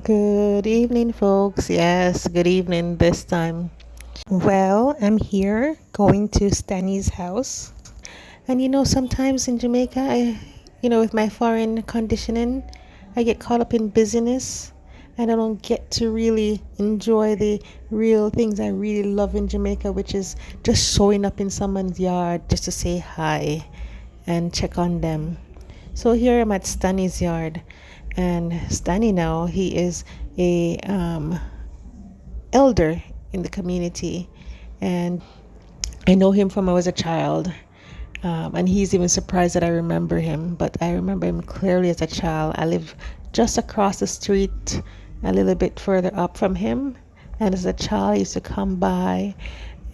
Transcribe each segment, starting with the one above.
Good evening, folks. Yes, good evening this time. Well, I'm here going to Stanny's house. And sometimes in Jamaica, with my foreign conditioning, I get caught up in busyness and I don't get to really enjoy the real things I really love in Jamaica, which is just showing up in someone's yard just to say hi and check on them. So here I'm at Stanny's yard, and Stanny now he is a elder in the community, and I know him from when I was a child. And he's even surprised that I remember him, but I remember him clearly as a child. I live just across the street, a little bit further up from him. And as a child, I used to come by,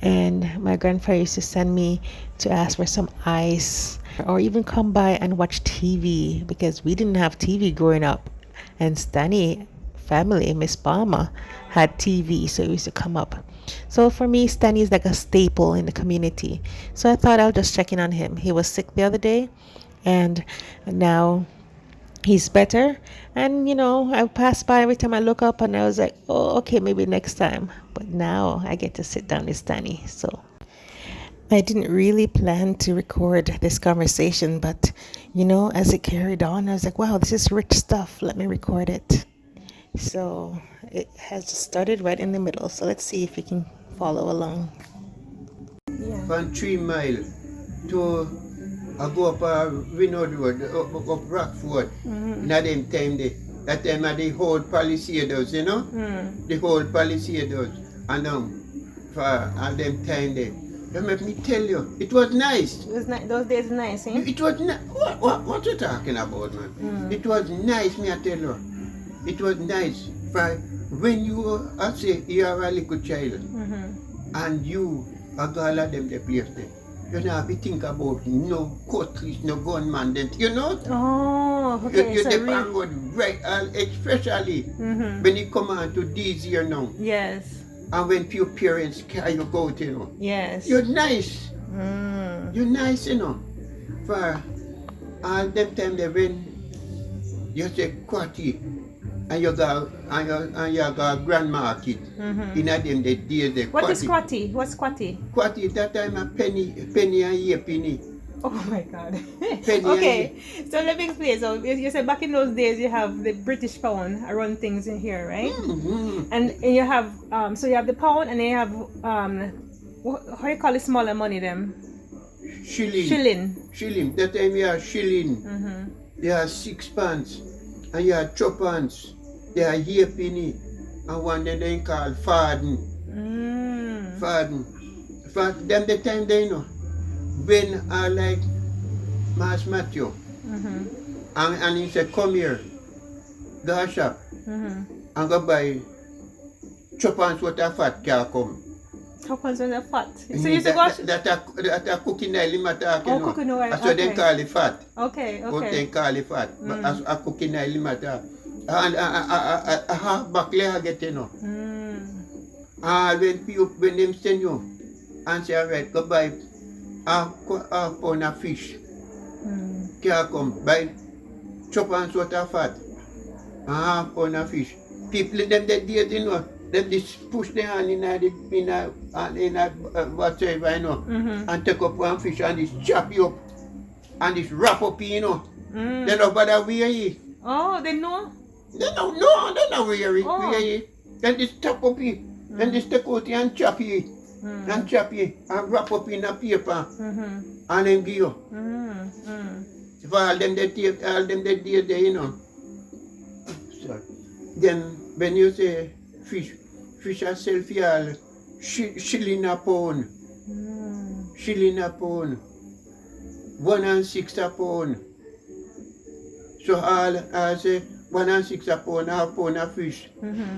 and my grandfather used to send me to ask for some ice, or even come by and watch TV because we didn't have TV growing up. And Stanny family, Miss Palmer, had TV, so he used to come up. So for me, Stanley is like a staple in the community. So I thought I'll just check in on him. He was sick the other day, and now he's better. And I pass by every time I look up, and I was like, oh, okay, maybe next time. But now I get to sit down with Stanley. So I didn't really plan to record this conversation, but as it carried on, I was like, wow, this is rich stuff. Let me record it. So it has started right in the middle. So let's see if you can follow along. Yeah. From 3 mile to I go up Winod Road, up Rockford. In them time that time at the whole Palisades, the whole Palisades. And for all them time there. Don't make me tell you, it was nice. It was nice. Those days were nice, eh? It was nice. What you talking about, man? It was nice, me I tell you. It was nice. For when you I say you are a little child and you are all of them the place there. You don't have to think about no cutlass, no gunman, then Oh, okay. You depend on right, especially when you come on to these year now. Yes. And when few parents carry you go, Yes. You're nice. You're nice, For all them time they when you say quatty and you got grand market in them the days the What is quatty? What's quatty? Quatty that time a penny and a penny. Oh my God. Penny Okay, so let me explain. So you said back in those days you have the British pound run things in here, right? And you have so you have the pound, and then you have how you call it smaller money them? Shilling. That time you have shilling. You have 6 pounds, and you have 2 pounds. They are penny, and one they call farden. Farden. For them the time they when I like Mass Matthew, and he said, come here, go shop, and go buy 2 pounds worth of fat can come. 2 pounds worth of fat. So you used to go that a cooking oil in my talk, cooking oil. So they call it fat. Okay. They call it fat, but as a cooking oil in my talk. And a half back layer get when them send you and say, alright, go buy half pound of fish. Can come buy 2 pounds worth of fat and half pound of fish. People them that days, them just push their hand in a whatever, and take up one fish and just chop you up and just wrap up, They don't bother wear it. Oh, they know? They don't wear it. Then just chop up it. Then just take out it and chop it. And chop it and wrap up in a paper and then give you. For all them that day there, So, then when you say fish are sell for all shilling a pound. Shilling a pound. 1 and 6 a pound. So all I say 1 and 6 a pound, half pound of fish.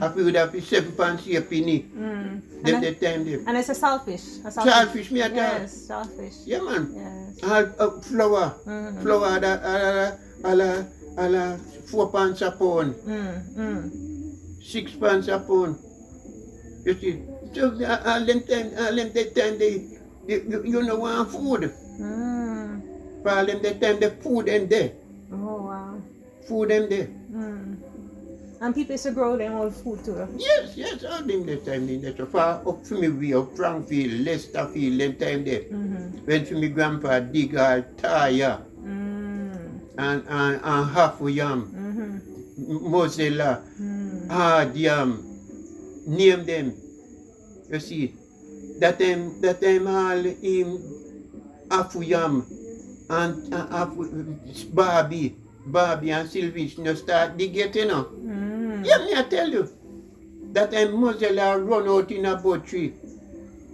I would have 7 pounds a penny. The time them. And it's a saltfish. Saltfish, me at Yes, saltfish. Yeah, man. Yes. All flour. Flour at 4 pounds a pound. 6 pounds a pound. You see, so all them time they want food. For all them the time the food them there. Oh wow. Food them there. And people used to grow them old food too. Yes, yes, all them the time in that. So far up for me way up Frankfield, Leicesterfield, them time there. When for me grandpa dig all tire and half a yam, mozilla, hard yam, name them. You see, that time all him half a yam and half Barbie and Sylvie no start dig it, you know. Yeah, me I tell you. That time mozilla run out in a boat tree.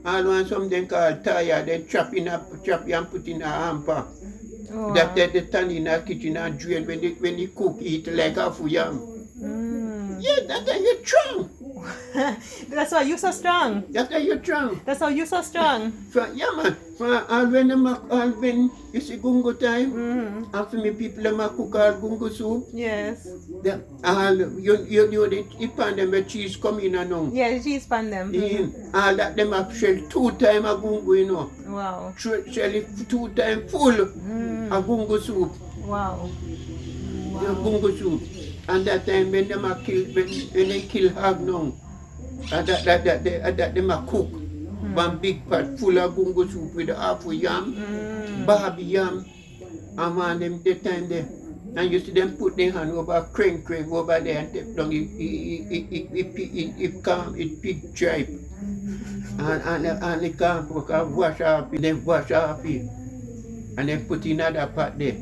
All want something called tire, then chop you and put in a hamper. Oh, That they stand in a kitchen and drain when they cook, eat like half a yam. Yeah, that's how you're strong. That's why you're so strong. That's how you're strong. That's how you're so strong. Yeah, man. All when you see gungo time, after me people them a cook all gungo soup. Yes. All you the pan them with cheese come in and on. Yeah, the cheese pan them. All that them a shell 2 times a gungo, you know. Wow. Shell it 2 times full of gungo soup. Wow. The gungo soup. And that time when them a kill when they kill hog now, that them a cook one big pot full of gungo soup with half a yam, Barbie yam, and one them the time there. And you see them put their hand over crane over there and take down it pig tripe. And it can't wash off it, then wash off it. And then put another pot there.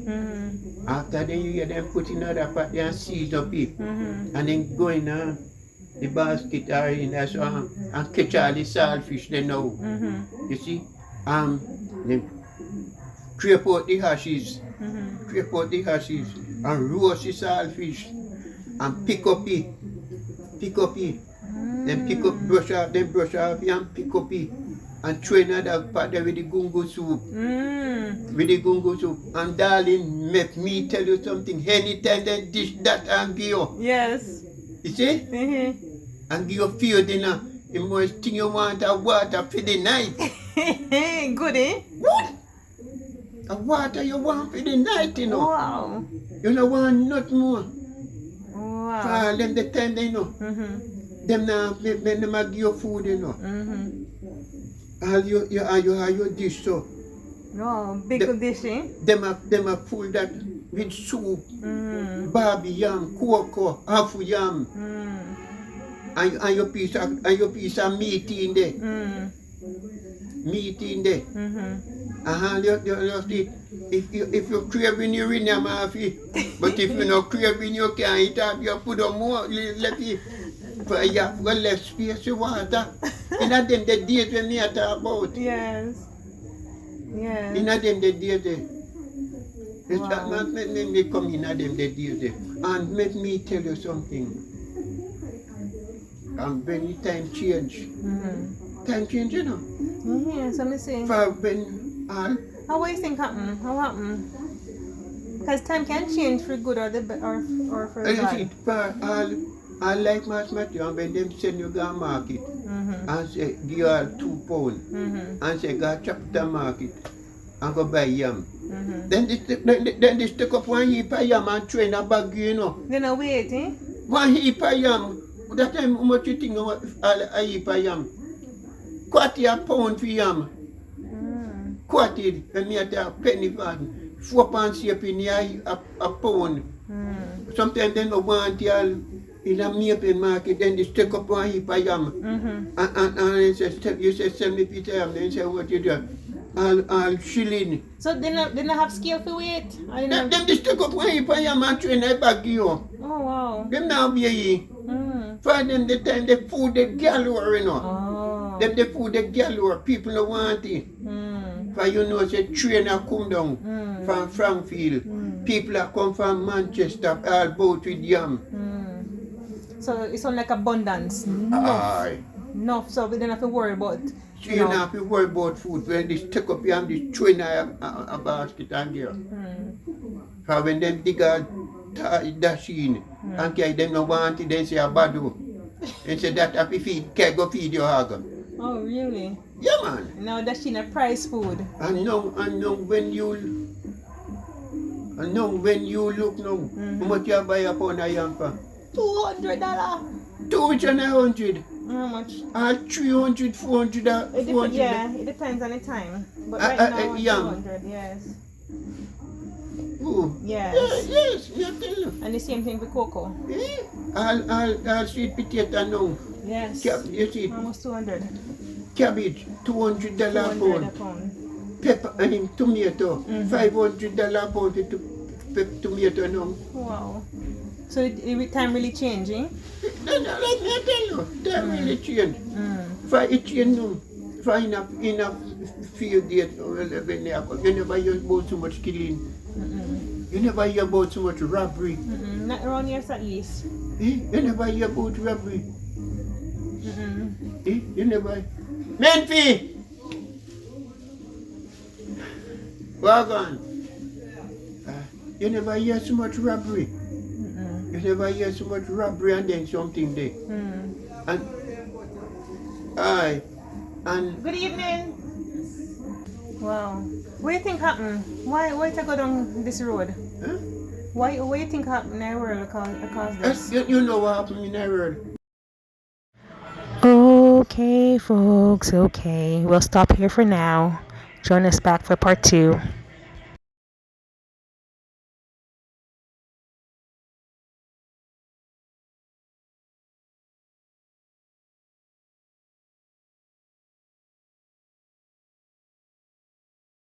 After then you hear them put another pot there and seed up it. And then go in the basket or in there so and catch all the saltfish they know. You see? Then scrape out the hashes. Scrape out the hashes and roast the saltfish and pick up it. Then pick up, brush off it and pick up it. And throw another pot there with the gungo soup. With the gungo soup. And darling, make me tell you something. Anytime they dish that and give you. Yes. You see? And give you few dinner. The most thing you want is water for the night. Good, eh? What? The water you want for the night, you know. Wow. You don't want nothing more. Wow. For them the time they know. Them now, when them give you food, you know. All your dish so. No, big dish, eh? Them a full that with soup, Barbie yam, cocoa, half yam, and your piece of meat in there. Meat in there. You see, if you craving you in your mouth, but if you not craving you can't eat up, you put on more, let it. For you have got less space of water. In them the days when me talk about. Yes. Yes. In them the days there. It's Wow. not me come in them the days there. And let me tell you something. And when the time change. Time change, you know. Yeah, so me see. For when all How do you think happen? How happen? Because time can change for good or or for you bad. see, for all like Mass Matthew, and when them send you go market and say give you all £2 and say go chapelton market and go buy yam. Then they stick up one heap of yam and throw in a bag, you know. Then I wait, eh? One heap of yam. That time how much you think of a heap of yam? £1/4 for yam. Quarter, and me at a penny van. £4 shape in a pound. Sometimes they don't want you in a maple market, then they stick up one heap of yam. And they say, you say, sell me Peter yam. Then say, what you do? All shilling. So they not have scale for weight? Them they stick up one heap of yam and train a bag you. Oh wow. Them now be ye. For them the time they food the galore, you know. Oh. Them they food the galore, people don't want it. For you know, say trainer come down from Frankfield. People that come from Manchester, all boat with yam. So it's on like abundance. Aye. Enough, so we don't have to worry about. So you don't have to worry about food. When they take up yam, they throw in a basket and there. For when them dig a dash in and carry them no want it, they say a badu. They say that happy feed, can't go feed your hog. Oh really? Yeah man. Now that's in a price food. And now when you look now, how much you buy upon a yam for? $200. 200. How much? 300, 400, It 400. yeah, it depends on the time. But right now, Young. 200, yes. Oh. Yes. Yes, you tell you. And the same thing with cocoa. Eh? I'll sweet potato now. Yes. You see, Almost 200. cabbage, $200 a $200 a pound. pound. Pepper, tomato, $500 a pound tomato now. Wow. So the time really changing? Let me tell you, that really changed. It changed now. If I in a field date, you never hear about so much killing. You never hear about so much robbery. Not around here at least. You never hear about robbery. You never. Menfi! Wagon! You never hear so much robbery. You never hear so much robbery and then something there. And Good evening. Wow. What do you think happened? Why to go down this road? huh? What do you think happened in the world because this? You know what happened in the world. Okay, folks. Okay, we'll stop here for now. Join us back for part 2.